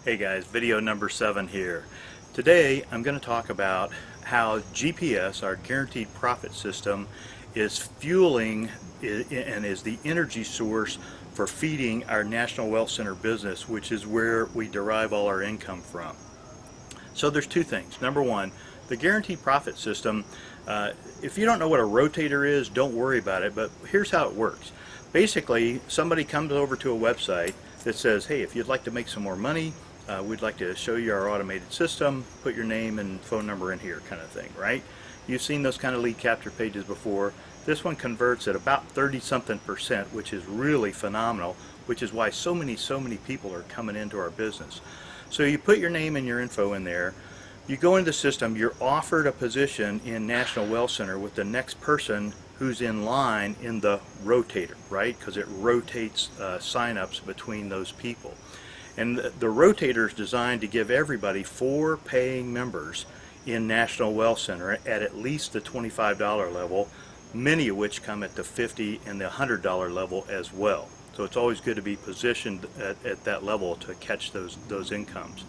Hey guys, video number 7 here. Today I'm going to talk about how GPS, our guaranteed profit system, is fueling and is the energy source for feeding our National Wealth Center business, which is where we derive all our income from. So there's two things. Number one, the guaranteed profit system, if you don't know what a rotator is, don't worry about it, but here's how it works. Basically, somebody comes over to a website that says, hey, if you'd like to make some more money, we'd like to show you our automated system, put your name and phone number in here, kind of thing, right? You've seen those kind of lead capture pages before. This one converts at about 30-something%, which is really phenomenal, which is why so many people are coming into our business. So you put your name and your info in there, you go into the system, you're offered a position in National Wealth Center with the next person who's in line in the rotator, right? Because it rotates sign-ups between those people. And the rotator is designed to give everybody 4 paying members in National Wealth Center at least the $25 level, many of which come at the $50 and the $100 level as well. So it's always good to be positioned at that level to catch those incomes.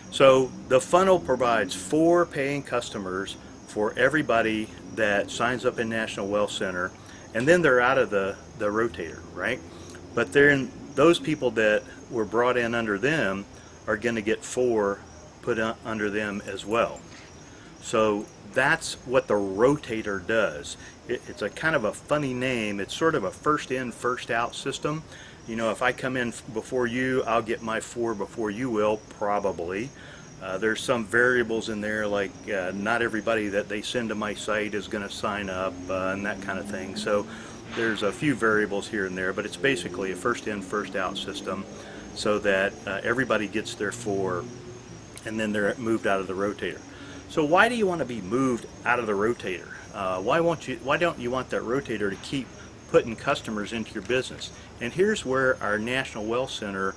So the funnel provides 4 paying customers for everybody that signs up in National Wealth Center, and then they're out of the rotator, right? But those people that were brought in under them are going to get 4 put under them as well. So that's what the rotator does. It's a kind of a funny name. It's sort of a first in, first out system. You know, if I come in before you, I'll get my 4 before you will, probably. There's some variables in there, like not everybody that they send to my site is going to sign up and that kind of thing. So there's a few variables here and there, but it's basically a first in, first out system so that everybody gets their 4 and then they're moved out of the rotator. So why do you want to be moved out of the rotator? Why don't you want that rotator to keep putting customers into your business? And here's where our National Wealth Center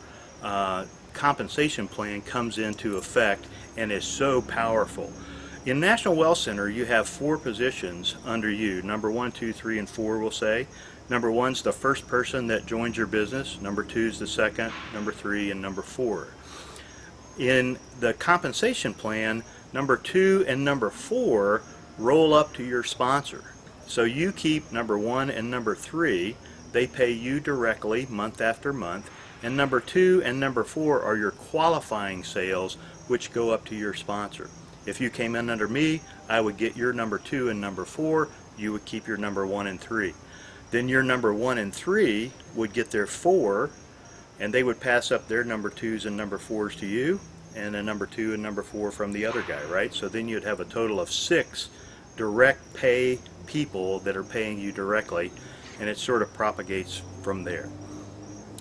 compensation plan comes into effect and is so powerful. In National Wealth Center, you have 4 positions under you. Number 1, 2, 3, and 4, we'll say. Number 1's the first person that joins your business. Number 2's the second. Number 3, and number 4. In the compensation plan, number 2 and number 4 roll up to your sponsor. So you keep number 1 and number 3. They pay you directly month after month. And number 2 and number 4 are your qualifying sales, which go up to your sponsor. If you came in under me, I would get your number 2 and number 4. You would keep your number 1 and 3. Then your number 1 and 3 would get their 4, and they would pass up their number 2s and number 4s to you, and a number 2 and number 4 from the other guy, right? So then you'd have a total of 6 direct pay people that are paying you directly, and it sort of propagates from there.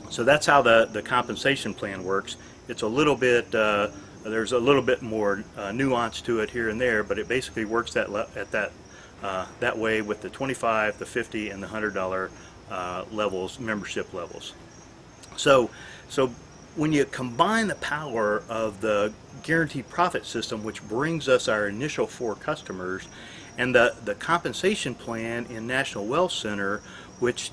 So that's how the compensation plan works. It's a little bit, there's a little bit more nuance to it here and there, but it basically works that way with the $25, the $50, and the $100 levels, membership levels. So when you combine the power of the guaranteed profit system, which brings us our initial 4 customers, and the compensation plan in National Wealth Center, which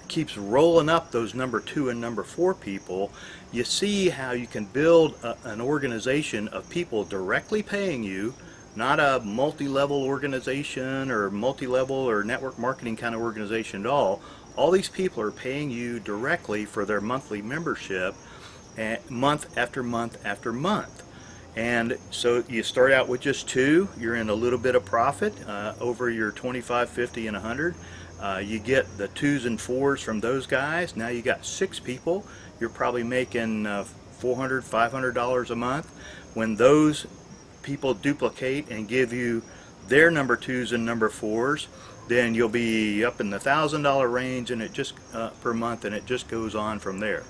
keeps rolling up those number 2 and number 4 people, you see how you can build an organization of people directly paying you, not a multi-level organization or multi-level or network marketing kind of organization at all. All these people are paying you directly for their monthly membership, month after month after month. And so you start out with just 2, you're in a little bit of profit over your 25, 50, and 100. You get the 2s and 4s from those guys. Now you got 6 people. You're probably making $400, $500 a month. When those people duplicate and give you their number 2s and number 4s, then you'll be up in the $1,000 range, and it just per month, and it just goes on from there.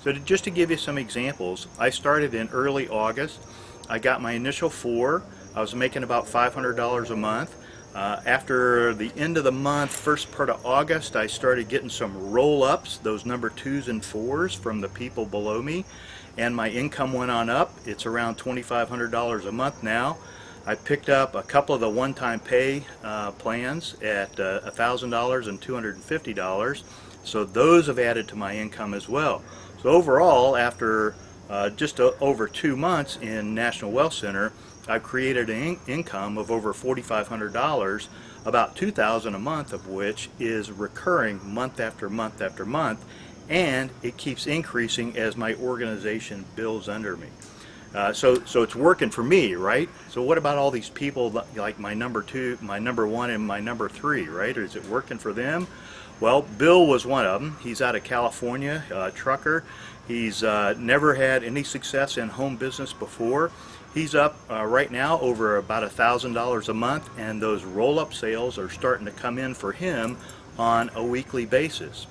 So just to give you some examples, I started in early August. I got my initial 4. I was making about $500 a month. After the end of the month, first part of August, I started getting some roll-ups, those number 2s and 4s from the people below me, and my income went on up. It's around $2,500 a month now. I picked up a couple of the one-time pay plans at $1,000 and $250, so those have added to my income as well. So overall, after just over 2 months in National Wealth Center, I've created an income of over $4,500, about $2,000 a month of which is recurring month after month after month, and it keeps increasing as my organization builds under me. So it's working for me, right? So what about all these people like my number 2, my number 1, and my number 3, right? Is it working for them? Well, Bill was one of them. He's out of California, trucker. He's never had any success in home business before. He's up right now over about $1,000 a month, and those roll-up sales are starting to come in for him on a weekly basis.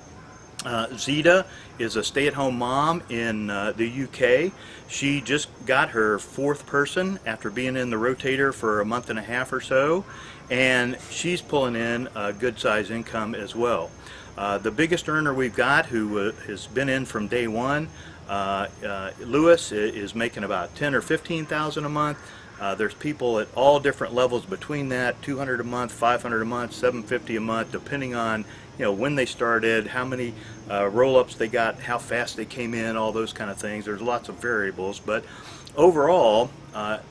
Zita is a stay-at-home mom in the UK. She just got her 4th person after being in the rotator for a month and a half or so, and she's pulling in a good-sized income as well. The biggest earner we've got, who has been in from day one, Lewis, is making about $10,000 or $15,000 a month. There's people at all different levels between that, $200 a month, $500 a month, $750 a month, depending on when they started, how many roll-ups they got, how fast they came in, all those kind of things. There's lots of variables, but overall,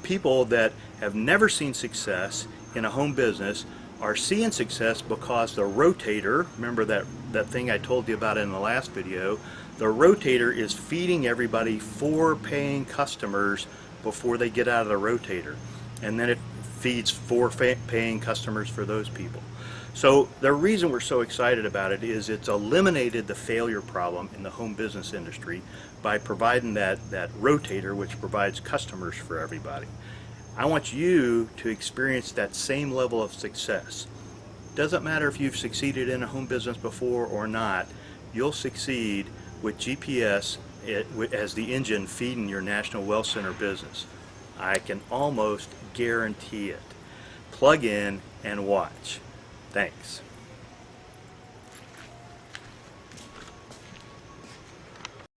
people that have never seen success in a home business are seeing success because the rotator, remember that thing I told you about in the last video, the rotator is feeding everybody 4 paying customers before they get out of the rotator, and then it feeds 4 paying customers for those people. So the reason we're so excited about it is it's eliminated the failure problem in the home business industry by providing that rotator, which provides customers for everybody. I want you to experience that same level of success. Doesn't matter if you've succeeded in a home business before or not, you'll succeed with GPS as the engine feeding your National Wealth Center business. I can almost guarantee it. Plug in and watch. Thanks.